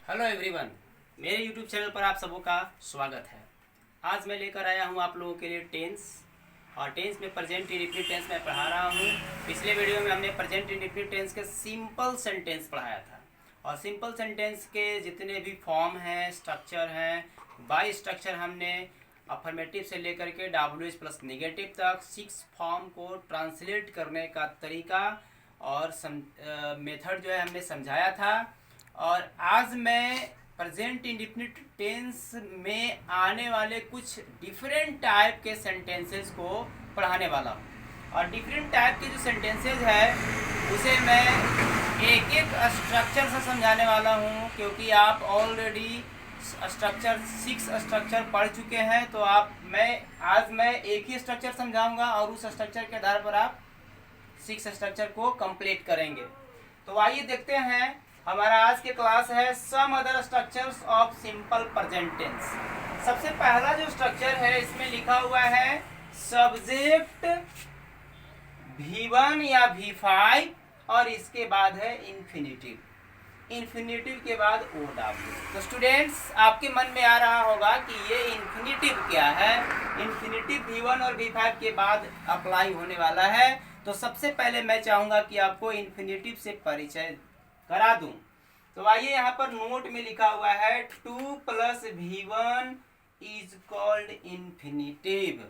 Hello everyone, मेरे YouTube channel पर आप सबों का स्वागत है। आज मैं लेकर आया हूं आप लोगों के लिए टेंस और टेंस में प्रेजेंट इंडेफिनिट टेंस में पढ़ा रहा हूं। पिछले वीडियो में हमने प्रेजेंट इंडेफिनिट टेंस के सिंपल सेंटेंस पढ़ाया था और सिंपल सेंटेंस के जितने भी फॉर्म हैं, स्ट्रक्चर हैं, बाय स्ट्रक्चर हमने अफर्मेटिव से लेकर के WH प्लस नेगेटिव तक 6 फॉर्म को ट्रांसलेट करने का तरीका और मेथड जो है हमने समझाया था। और आज मैं प्रेजेंट इंडेफिनिट टेंस में आने वाले कुछ डिफरेंट टाइप के सेंटेंसेस को पढ़ाने वाला हूँ। और डिफरेंट टाइप के जो सेंटेंसेस है उसे मैं एक एक स्ट्रक्चर से समझाने वाला हूँ, क्योंकि आप ऑलरेडी स्ट्रक्चर 6 स्ट्रक्चर पढ़ चुके हैं। तो आज मैं एक ही स्ट्रक्चर समझाऊंगा और उस स्ट्रक्चर के आधार पर आप 6 स्ट्रक्चर को कंप्लीट करेंगे। तो आइए देखते हैं। हमारा आज के क्लास है some other structures of simple present tense. सबसे पहला जो स्ट्रक्चर है इसमें लिखा हुआ है सब्जेक्ट V1 या V5 और इसके बाद है इन्फिनिटिव। इन्फिनिटिव के बाद OW। तो स्टूडेंट्स, आपके मन में आ रहा होगा कि ये इन्फिनिटिव क्या है। इन्फिनिटिव V1 और V5 के बाद अप्लाई होने वाला है। तो सबसे पहले मैं चाहूंगा कि आपको इन्फिनिटिव से परिचय करा दूं। तो आइए, यहाँ पर नोट में लिखा हुआ है 2 + V1 is called infinitive.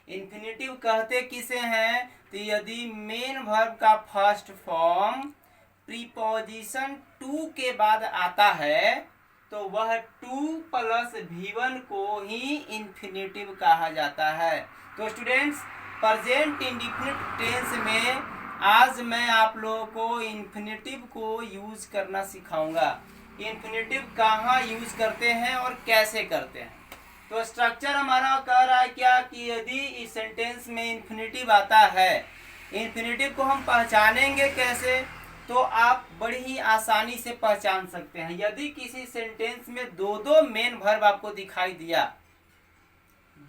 Infinitive कहते किसे हैं? तो यदि मेन वर्ब का फर्स्ट फॉर्म प्रीपोजिशन 2 के बाद आता है तो वह 2 + V1 को ही इन्फिनिटिव कहा जाता है। तो स्टूडेंट्स, प्रेजेंट इंडेफिनिट टेंस में आज मैं आप लोगों को इन्फिनिटिव को यूज करना सिखाऊंगा। इन्फिनिटिव कहाँ यूज करते हैं और कैसे करते हैं। तो स्ट्रक्चर हमारा कह रहा है क्या कि यदि इस सेंटेंस में इन्फिनिटिव आता है, इन्फिनिटिव को हम पहचानेंगे कैसे? तो आप बड़ी ही आसानी से पहचान सकते हैं। यदि किसी सेंटेंस में दो मेन वर्ब आपको दिखाई दिया,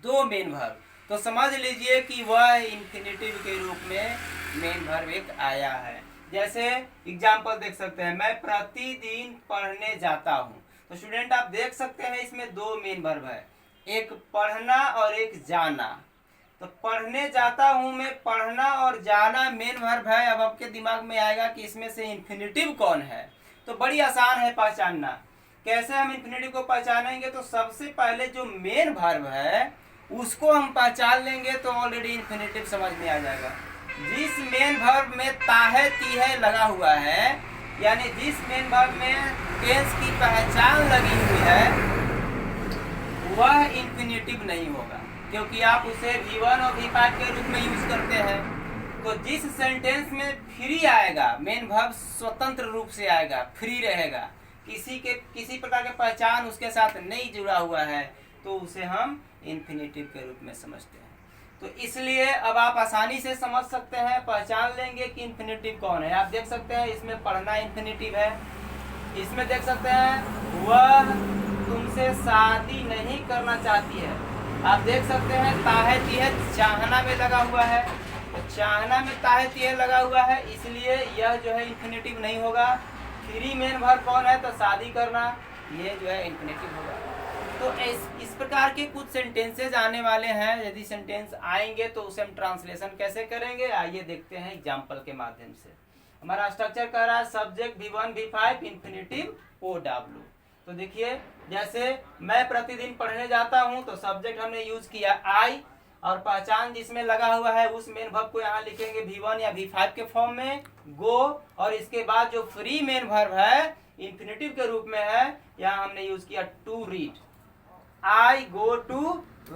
2 मेन वर्ब, तो समझ लीजिए कि वह इन्फिनिटिव के रूप में मेन वर्ब एक आया है। जैसे एग्जाम्पल देख सकते हैं, मैं प्रतिदिन पढ़ने जाता हूँ। तो स्टूडेंट आप देख सकते हैं इसमें 2 मेन वर्ब है, एक पढ़ना और एक जाना। तो पढ़ने जाता हूँ में पढ़ना और जाना मेन वर्ब है। अब आपके दिमाग में आएगा कि इसमें से इन्फिनिटिव कौन है। तो बड़ी आसान है पहचानना। कैसे हम इन्फिनिटिव को पहचानेंगे? तो सबसे पहले जो मेन वर्ब है उसको हम पहचान लेंगे तो ऑलरेडी इन्फिनिटिव समझ में आ जाएगा। जिस मेन वर्ब में ताहे तीहे लगा हुआ है, यानी जिस मेन वर्ब में टेंस की पहचान लगी हुई है, वह इन्फिनिटिव नहीं होगा, क्योंकि आप उसे V1 और V5 के रूप में यूज करते हैं। तो जिस सेंटेंस में फ्री आएगा, मेन वर्ब स्वतंत्र रूप से आएगा, फ्री रहेगा, किसी प्रकार की पहचान उसके साथ नहीं जुड़ा हुआ है, तो उसे हम इन्फिनिटिव के रूप में समझते हैं। तो इसलिए अब आप आसानी से समझ सकते हैं, पहचान लेंगे कि इन्फिनिटिव कौन है। आप देख सकते हैं इसमें पढ़ना इन्फिनिटिव है। इसमें देख सकते हैं वह तुमसे शादी नहीं करना चाहती है। आप देख सकते हैं ताहे तीहे चाहना में लगा हुआ है। चाहना में ताहे तीहे लगा हुआ है, इसलिए यह जो है इन्फिनिटिव नहीं होगा। फ्री मेन वर्ब कौन है? तो शादी करना, ये जो है इन्फिनिटिव होगा। तो इस प्रकार के कुछ सेंटेंसेज आने वाले हैं। यदि सेंटेंस आएंगे तो उसे हम ट्रांसलेशन कैसे करेंगे, आइए देखते हैं एग्जांपल के माध्यम से। हमारा स्ट्रक्चर कह रहा है subject V1 V5 infinitive OW। तो देखिए, जैसे मैं प्रतिदिन पढ़ने जाता हूं, तो सब्जेक्ट हमने यूज किया I और पहचान जिसमें लगा हुआ है उस मेन वर्ब को यहाँ लिखेंगे V1 या V5 के फॉर्म में, गो। और इसके बाद जो फ्री मेन वर्ब है इन्फिनिटिव के रूप में है, यहाँ हमने यूज किया to read. I go to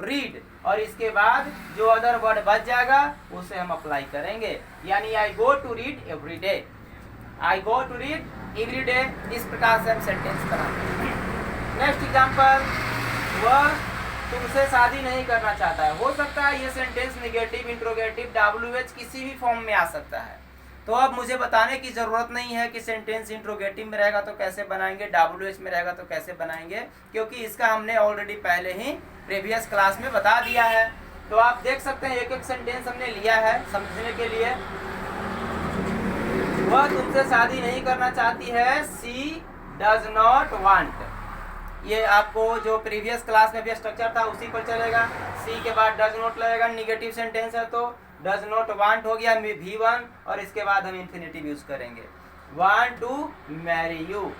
read और इसके बाद जो अदर वर्ड बच जाएगा उसे हम अप्लाई करेंगे, यानी I go to read every day। I go to read every day। इस प्रकार से हम सेंटेंस कराते हैं। नेक्स्ट एग्जांपल, वह तुमसे शादी नहीं करना चाहता है। हो सकता है ये सेंटेंस नेगेटिव, इंट्रोगेटिव, WH किसी भी फॉर्म में आ सकता है। तो अब मुझे बताने की जरूरत नहीं है कि सेंटेंस इंट्रोगेटिव में रहेगा तो कैसे बनाएंगे, WH में रहेगा तो कैसे बनाएंगे, क्योंकि इसका हमने ऑलरेडी पहले ही प्रीवियस क्लास में बता दिया है। तो आप देख सकते हैं एक एक सेंटेंस हमने लिया है समझने के लिए। वह तुमसे शादी नहीं करना चाहती है, सी डज नॉट वांट, ये आपको जो प्रीवियस क्लास में भी स्ट्रक्चर था उसी पर चलेगा। सी के बाद डज नॉट लगेगा, निगेटिव सेंटेंस है तो डज नॉट वांट हो गया V1 और इसके बाद हम इन्फिनेटिव यूज करेंगे, वांट टू मैरी यू।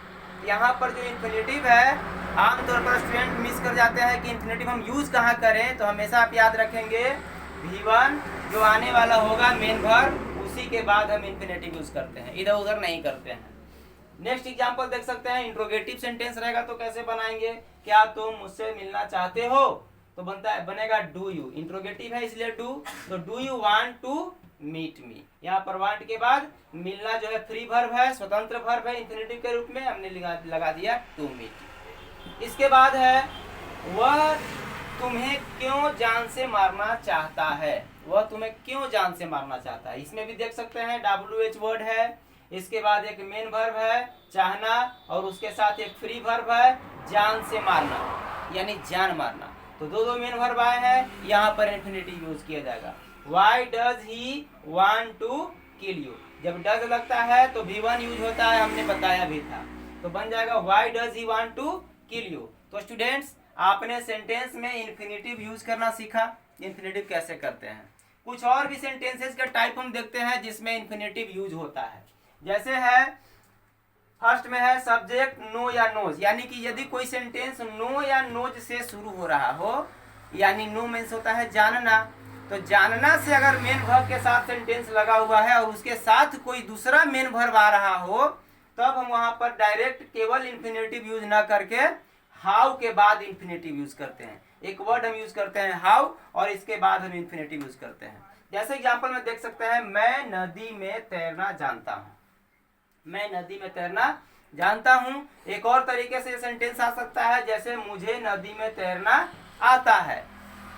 यहाँ पर जो इन्फिनेटिव है आमतौर पर स्टूडेंट मिस कर जाते हैं कि इन्फिनेटिव हम यूज कहाँ करें, तो हमेशा आप याद रखेंगे V1 जो आने वाला होगा मेन वर्ब, उसी के बाद हम इन्फिनेटिव यूज करते हैं, इधर उधर नहीं करते हैं। नेक्स्ट एग्जांपल देख सकते हैं, इंट्रोगेटिव सेंटेंस रहेगा तो कैसे बनाएंगे, क्या तुम मुझसे मिलना चाहते हो, तो बनेगा डू यू, इंट्रोगेटिव है इसलिए डू, तो do you want to meet me. यहाँ पर वांट के बाद मिलना जो है फ्री वर्ब है, स्वतंत्र वर्ब है, इन्फिनेटिव के रूप में हमने लगा दिया टू मीट। इसके बाद है वह तुम्हें क्यों जान से मारना चाहता है, वह तुम्हें क्यों जान से मारना चाहता है, इसमें भी देख सकते हैं WH वर्ड है, इसके बाद एक मेन वर्ब है चाहना और उसके साथ एक फ्री वर्ब है जान से मारना, यानी जान मारना, तो दो मेन वर्ब आए हैं, यहाँ पर इन्फिनेटिव यूज किया जाएगा। Why does he want to kill you, जब डज लगता है तो V1 यूज होता है, हमने बताया भी था, तो बन जाएगा Why does he want to kill you। तो स्टूडेंट्स आपने सेंटेंस में इन्फिनेटिव यूज करना सीखा, इन्फिनेटिव कैसे करते हैं। कुछ और भी सेंटेंसेस का टाइप हम देखते हैं जिसमें इन्फिनेटिव यूज होता है, जैसे है फर्स्ट में है सब्जेक्ट नो या नोज, यानी कि यदि कोई सेंटेंस नो या नोज से शुरू हो रहा हो, यानी नो मीन्स होता है जानना, तो जानना से अगर मेन वर्ब के साथ सेंटेंस लगा हुआ है और उसके साथ कोई दूसरा मेन वर्ब आ रहा हो, तब हम वहां पर डायरेक्ट केवल इन्फिनेटिव यूज ना करके हाउ के बाद इन्फिनेटिव यूज करते हैं। एक वर्ड हम यूज करते हैं हाउ और इसके बाद हम इन्फिनेटिव यूज करते हैं। जैसे एग्जांपल में देख सकते हैं, मैं नदी में तैरना जानता हूं, मैं नदी में तैरना जानता हूं। एक और तरीके से सेंटेंस आ सकता है, जैसे मुझे नदी में तैरना आता है,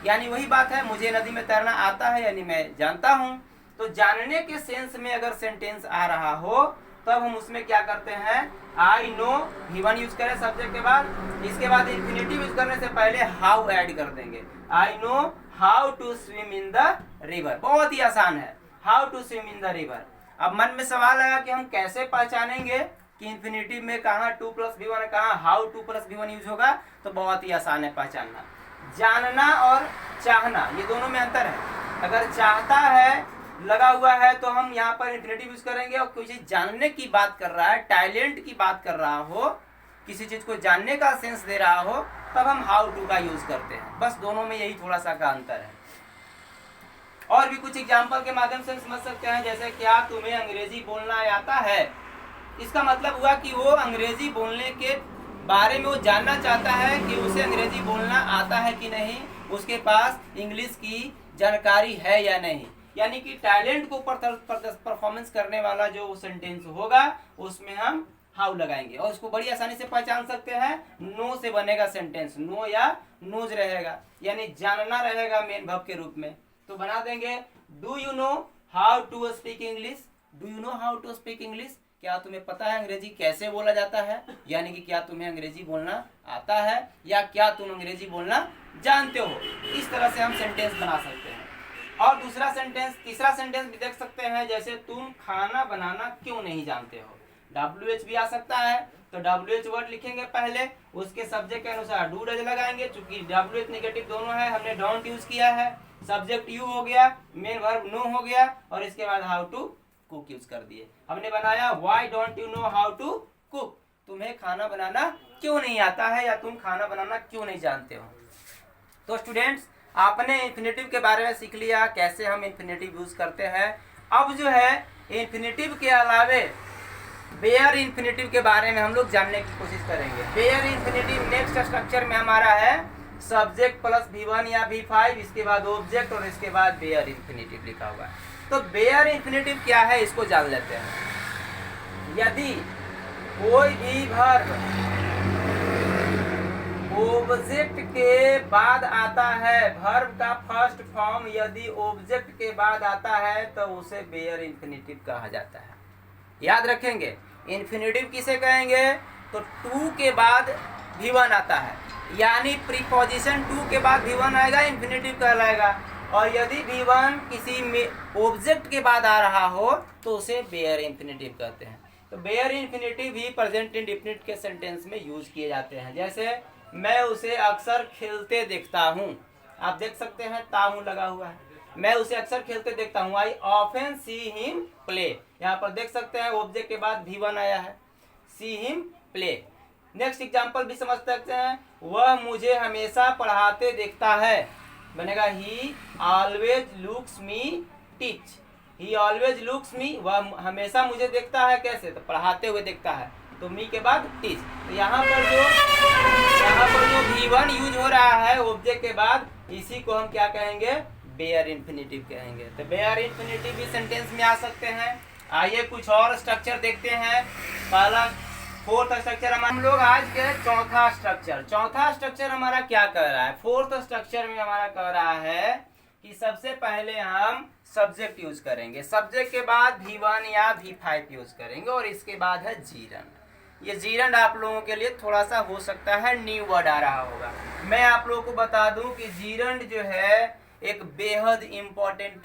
यानी वही बात है, मुझे नदी में तैरना आता है यानी मैं जानता हूं। तो जानने के सेंस में अगर सेंटेंस आ रहा हो तब हम उसमें क्या करते हैं, आई नो V1 यूज करें सब्जेक्ट के बाद, इसके बाद इन्फिनेटिव यूज करने से पहले हाउ ऐड कर देंगे, I know how to swim in the river. बहुत ही आसान है, how to swim in the river. अब मन में सवाल आया कि हम कैसे पहचानेंगे कि इन्फिनेटिव में कहाँ 2 + V1 कहाँ हाउ 2 + V1 यूज होगा, तो बहुत ही आसान है पहचानना। जानना और चाहना ये दोनों में अंतर है, अगर चाहता है लगा हुआ है तो हम यहाँ पर इन्फिनेटिव यूज करेंगे, और कोई चीज जानने की बात कर रहा है, टैलेंट की बात कर रहा हो, किसी चीज को जानने का सेंस दे रहा हो, तब हम हाउ टू का यूज करते हैं। बस दोनों में यही थोड़ा सा का अंतर है। और भी कुछ एग्जाम्पल के माध्यम से समझ सकते हैं, जैसे क्या तुम्हें अंग्रेजी बोलना आता है, इसका मतलब हुआ कि वो अंग्रेजी बोलने के बारे में वो जानना चाहता है कि उसे अंग्रेजी बोलना आता है कि नहीं, उसके पास इंग्लिश की जानकारी है या नहीं, यानी कि टैलेंट को परफॉर्मेंस करने वाला जो सेंटेंस होगा उसमें हम हाउ लगाएंगे, और उसको बड़ी आसानी से पहचान सकते हैं। नो से बनेगा सेंटेंस, नो या नोज रहेगा, यानी जानना रहेगा मेन वर्ब के रूप में, तो बना देंगे do you know how to speak English, do you know how to speak English, क्या तुम्हें पता है अंग्रेजी कैसे बोला जाता है, यानी कि क्या तुम्हें अंग्रेजी बोलना आता है या क्या तुम अंग्रेजी बोलना जानते हो। इस तरह से हम सेंटेंस बना सकते हैं। और दूसरा सेंटेंस, तीसरा सेंटेंस भी देख सकते हैं, जैसे तुम खाना बनाना क्यों नहीं जानते हो, WH भी आ सकता है, तो WH वर्ड लिखेंगे पहले, उसके सब्जेक्ट के अनुसार डू डज लगाएंगे, चूंकि WH नेगेटिव दोनों है, हमने डोंट यूज किया है, सब्जेक्ट यू हो गया, मेन वर्ब नो हो गया, और इसके बाद हाउ टू कुक यूज कर दिए। हमने बनाया why don't you know how to cook, तुम्हें खाना बनाना क्यों नहीं आता है या तुम खाना बनाना क्यों नहीं जानते हो। तो स्टूडेंट्स आपने इन्फिनेटिव के बारे में सीख लिया, कैसे हम इन्फिनेटिव यूज करते हैं। अब जो है इन्फिनेटिव के अलावे बेयर इन्फिनेटिव के बारे में हम लोग जानने की कोशिश करेंगे। बेयर इन्फिनेटिव नेक्स्ट स्ट्रक्चर में हमारा है सब्जेक्ट प्लस V1 या V5, इसके बाद ऑब्जेक्ट और इसके बाद बेयर इन्फिनेटिव लिखा हुआ है। तो बेयर इन्फिनेटिव क्या है इसको जान लेते हैं। यदि कोई भी वर्ब ऑब्जेक्ट के बाद आता है, वर्ब का फर्स्ट फॉर्म यदि ऑब्जेक्ट के बाद आता है तो उसे बेयर इन्फिनेटिव कहा जाता है। याद रखेंगे इन्फिनेटिव किसे कहेंगे, तो टू के बाद V1 आता है, यानी प्रीपोजिशन टू के बाद V1 आएगा, इन्फिनेटिव कहलाएगा। और यदि V1 किसी ऑब्जेक्ट के बाद आ रहा हो तो उसे बेयर इन्फिनेटिव कहते हैं। तो बेयर इन्फिनेटिव भी प्रेजेंट इंडेफिनिट के सेंटेंस में यूज किए जाते हैं। जैसे मैं उसे अक्सर खेलते देखता हूँ, आप देख सकते हैं ताहू लगा हुआ है, मैं उसे अक्सर खेलते देखता हूँ। I often see him play, यहाँ पर देख सकते हैं ऑब्जेक्ट के बाद V1 आया है, see him play. Next example भी समझ सकते हैं, वह मुझे हमेशा पढ़ाते देखता है, बनेगा he always looks me teach. He always looks me, वह हमेशा मुझे देखता है, कैसे, तो पढ़ाते हुए देखता है, तो मी के बाद टीच। तो यहाँ पर जो V1 यूज हो रहा है ऑब्जेक्ट के बाद, इसी को हम क्या कहेंगे, बेयर इन्फिनेटिव कहेंगे। तो बेयर इन्फिनेटिव भी सेंटेंस में आ सकते हैं। आइए कुछ और स्ट्रक्चर देखते हैं। पहला फोर्थ स्ट्रक्चर हम लोग आज के चौथा स्ट्रक्चर हमारा क्या कह रहा है, फोर्थ स्ट्रक्चर में हमारा कह रहा है कि सबसे पहले हम सब्जेक्ट यूज करेंगे, सब्जेक्ट के बाद V1 या V5 यूज करेंगे, और इसके बाद है जीरंड। ये जीरंड आप लोगों के लिए थोड़ा सा हो सकता है न्यू वर्ड आ रहा होगा। मैं आप लोगों को बता दूं कि जीरंड जो है एक बेहद इम्पोर्टेंट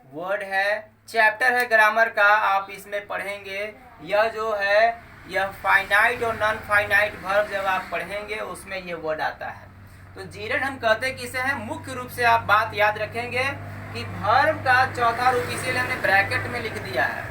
वर्ड है, चैप्टर है ग्रामर का, आप इसमें पढ़ेंगे। यह जो है यह फाइनाइट और नॉन फाइनाइट वर्ब जब आप पढ़ेंगे उसमें ये वर्ड आता है। तो जीरंड हम कहते किसे हैं, मुख्य रूप से आप बात याद रखेंगे कि वर्ब का चौथा रूप, इसीलिए हमने ब्रैकेट में लिख दिया है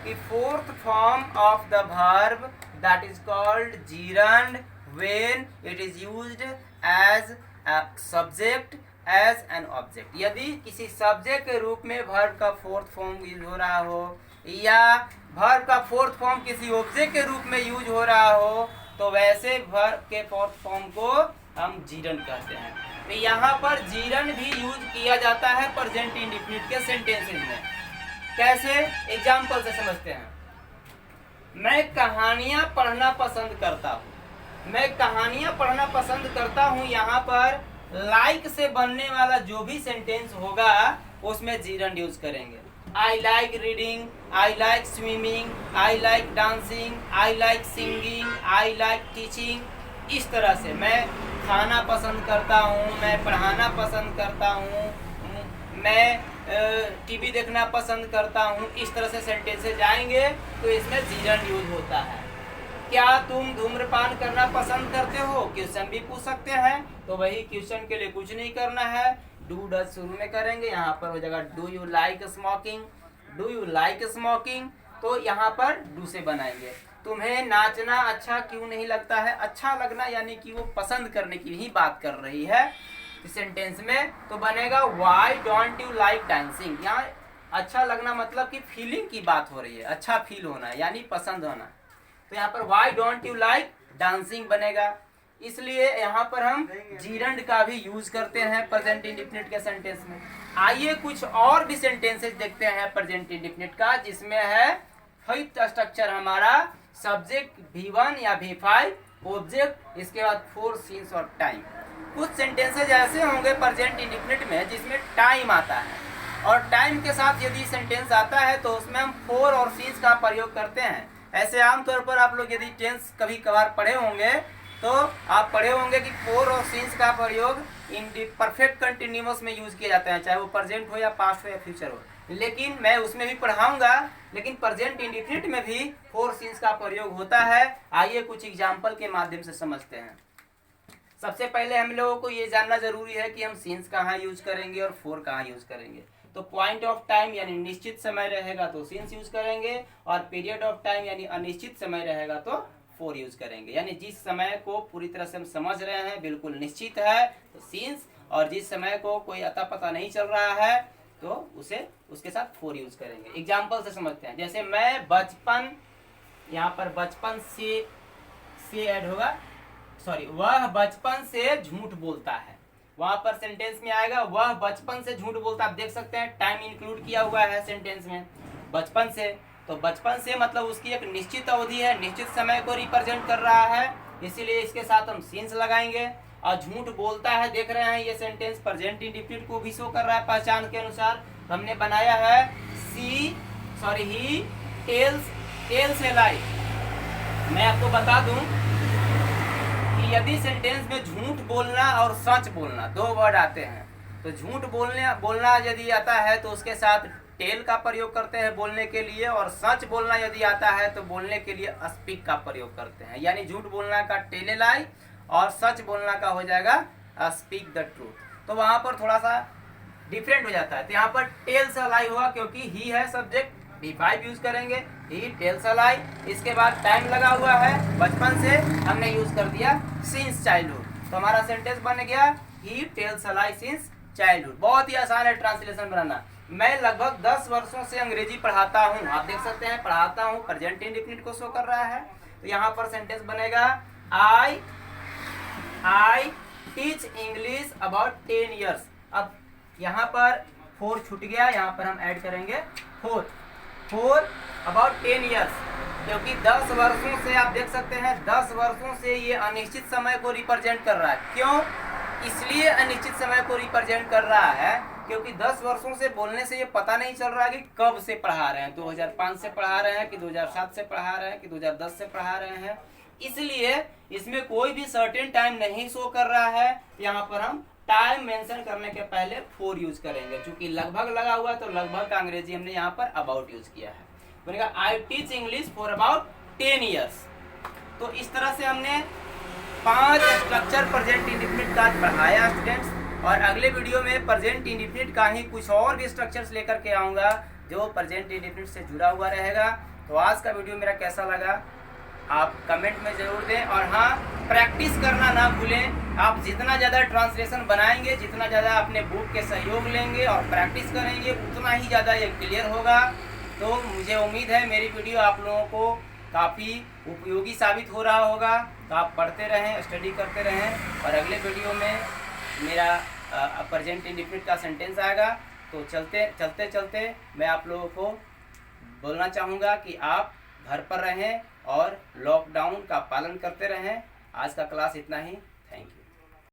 कि fourth form of the verb that is called gerund when it is used as a subject as an object. यदि किसी सब्जेक्ट के रूप में वर्ब का फोर्थ फॉर्म यूज हो रहा हो, या वर्ब का फोर्थ फॉर्म किसी ऑब्जेक्ट के रूप में यूज हो रहा हो, तो वैसे वर्ब के फोर्थ फॉर्म को हम जीरंड कहते हैं। तो यहाँ पर जीरंड भी यूज किया जाता है प्रेजेंट इंडेफिनिट के सेंटेंसेस में। कैसे, एग्जाम्पल से समझते हैं। मैं कहानियां पढ़ना पसंद करता हूँ, मैं कहानियां पढ़ना पसंद करता हूँ, यहाँ पर लाइक से बनने वाला जो भी सेंटेंस होगा उसमें जीरंड यूज करेंगे। I like reading, I like swimming, I like dancing, I like singing, I like teaching. इस तरह से मैं खाना पसंद करता हूँ, मैं पढ़ाना पसंद करता हूँ, मैं टीवी देखना पसंद करता हूँ, इस तरह से सेंटेंसेस जाएंगे तो इसमें जीरंड यूज होता है। क्या तुम धूम्रपान करना पसंद करते हो, क्वेश्चन भी पूछ सकते हैं, तो वही क्वेश्चन के लिए कुछ नहीं करना है, डू डज शुरू में करेंगे, यहाँ पर हो जाएगा do you like smoking, do you like smoking, तो यहाँ पर डू से बनाएंगे। तुम्हें नाचना अच्छा क्यों नहीं लगता है, अच्छा लगना यानी कि वो पसंद करने की ही बात कर रही है सेंटेंस में, तो बनेगा why don't you like dancing. यहाँ अच्छा लगना मतलब कि फीलिंग की बात हो रही है, अच्छा फील होना यानी पसंद होना, तो यहाँ पर why don't you like dancing बनेगा। इसलिए यहाँ पर हम जीरंड का भी यूज करते हैं प्रेजेंट इंडेफिनिट के सेंटेंस में। आइए कुछ और भी सेंटेंसेस देखते हैं प्रेजेंट इंडेफिनिट का, जिसमें है फिफ्थ स्ट्रक्चर हमारा सब्जेक्ट V1 या V5, ऑब्जेक्ट, इसके बाद फोर, सीन्स और टाइम। कुछ सेंटेंसेज ऐसे होंगे प्रेजेंट इंडेफिनिट में जिसमें टाइम आता है, और टाइम के साथ यदि सेंटेंस आता है तो उसमें हम फोर और सीन्स का प्रयोग करते हैं। ऐसे आमतौर पर आप लोग यदि टेंस कभी कभार पढ़े होंगे तो आप पढ़े होंगे कि फोर और सीन्स का प्रयोग इन परफेक्ट कंटिन्यूअस में यूज किए जाते हैं, चाहे वो प्रेजेंट हो या पास्ट हो या फ्यूचर हो। लेकिन मैं उसमें भी पढ़ाऊंगा, लेकिन प्रेजेंट इंडेफिनिट में भी फोर सीन्स का प्रयोग होता है। आइए कुछ एग्जाम्पल के माध्यम से समझते हैं। सबसे पहले हम लोगों को ये जानना जरूरी है कि हम सीन्स कहाँ यूज करेंगे और फोर कहाँ यूज करेंगे। तो पॉइंट ऑफ टाइम यानी निश्चित समय रहेगा तो सीन्स यूज करेंगे, और पीरियड ऑफ टाइम यानी अनिश्चित समय रहेगा तो फोर यूज करेंगे। यानी जिस समय को पूरी तरह से हम समझ रहे हैं, बिल्कुल निश्चित है, तो सीन्स, और जिस समय को कोई अता पता नहीं चल रहा है तो उसे उसके साथ फोर यूज करेंगे। एग्जाम्पल से समझते हैं। जैसे मैं बचपन, यहाँ पर बचपन से ऐड होगा, सॉरी, वह बचपन से झूठ बोलता है, वहां पर सेंटेंस में आएगा वह बचपन से झूठ बोलता है। आप देख सकते हैं टाइम इंक्लूड किया हुआ है सेंटेंस में, बचपन से, तो बचपन से मतलब उसकी एक निश्चित अवधि है, निश्चित समय को रिप्रेजेंट कर रहा है, इसीलिए इसके साथ हम सीन्स लगाएंगे। और झूठ बोलता है, देख रहे हैं ये सेंटेंस प्रेजेंट इंडेफिनिट को भी शो कर रहा है पहचान के अनुसार। हमने बनाया है ही टेल्स ए लाई। मैं आपको बता दूं कि यदि सेंटेंस में झूठ बोलना और सच बोलना दो वर्ड आते हैं, तो झूठ बोलना यदि आता है तो उसके साथ टेल का प्रयोग करते हैं बोलने के लिए, और सच बोलना यदि आता है तो बोलने के लिए स्पीक का प्रयोग करते हैं। यानी झूठ बोलना का टेल ए लाई और सच बोलना का हो जाएगा स्पीक द ट्रूथ। तो वहां पर थोड़ा सा डिफरेंट हो जाता है। तो यहाँ पर टेल्स अ लाई हुआ क्योंकि ही है सब्जेक्ट, V5 यूज करेंगे, ही टेल्स अ लाई। इसके बाद टाइम लगा हुआ है, बचपन से हमने यूज कर दिया सिंस चाइल्डहुड। तो हमारा सेंटेंस बन गया he tells a lie since childhood. बहुत ही आसान है ट्रांसलेशन बनाना। मैं लगभग 10 वर्षों से अंग्रेजी पढ़ाता हूँ। आप देख सकते हैं पढ़ाता हूँ प्रेजेंट इंडेफिनिट को शो कर रहा है। तो यहाँ पर सेंटेंस बनेगा I teach English about 10 years. अब यहाँ पर 4 छूट गया, यहाँ पर हम ऐड करेंगे 4 अबाउट 10 ईयर्स, क्योंकि 10 वर्षों से आप देख सकते हैं 10 वर्षों से ये अनिश्चित समय को रिप्रेजेंट कर रहा है। क्यों? इसलिए अनिश्चित समय को रिप्रेजेंट कर रहा है क्योंकि 10 वर्षों से बोलने से ये पता नहीं चल रहा है कि कब से पढ़ा रहे हैं, 2005 से पढ़ा रहे हैं कि 2007 से पढ़ा रहे हैं कि 2010 से पढ़ा रहे हैं। इसलिए इसमें कोई भी सर्टेन टाइम नहीं शो कर रहा है। यहाँ पर हम टाइम मेंशन करने के पहले 4 यूज करेंगे। चूंकि लगभग लगा हुआ है तो लगभग का अंग्रेजी हमने यहाँ पर अबाउट यूज किया है। बनेगा I teach English for about 10 years. तो इस तरह से हमने 5 स्ट्रक्चर प्रेजेंट इंडेफिनिट का पढ़ाया स्टूडेंट्स, और अगले वीडियो में प्रेजेंट इंडेफिनिट का ही कुछ और भी स्ट्रक्चर्स लेकर के आऊँगा जो प्रेजेंट इंडेफिनिट से जुड़ा हुआ रहेगा। तो आज का वीडियो मेरा कैसा लगा आप कमेंट में ज़रूर दें, और हाँ, प्रैक्टिस करना ना भूलें। आप जितना ज़्यादा ट्रांसलेशन बनाएंगे, जितना ज़्यादा अपने बुक के सहयोग लेंगे और प्रैक्टिस करेंगे, उतना ही ज़्यादा ये क्लियर होगा। तो मुझे उम्मीद है मेरी वीडियो आप लोगों को काफ़ी उपयोगी साबित हो रहा होगा। तो आप पढ़ते रहें, स्टडी करते रहें, और अगले वीडियो में मेरा प्रेजेंट इंडेफिनिट का सेंटेंस आएगा। तो चलते चलते मैं आप लोगों को बोलना चाहूँगा कि आप घर पर रहें और लॉकडाउन का पालन करते रहें। आज का क्लास इतना ही। Thank you.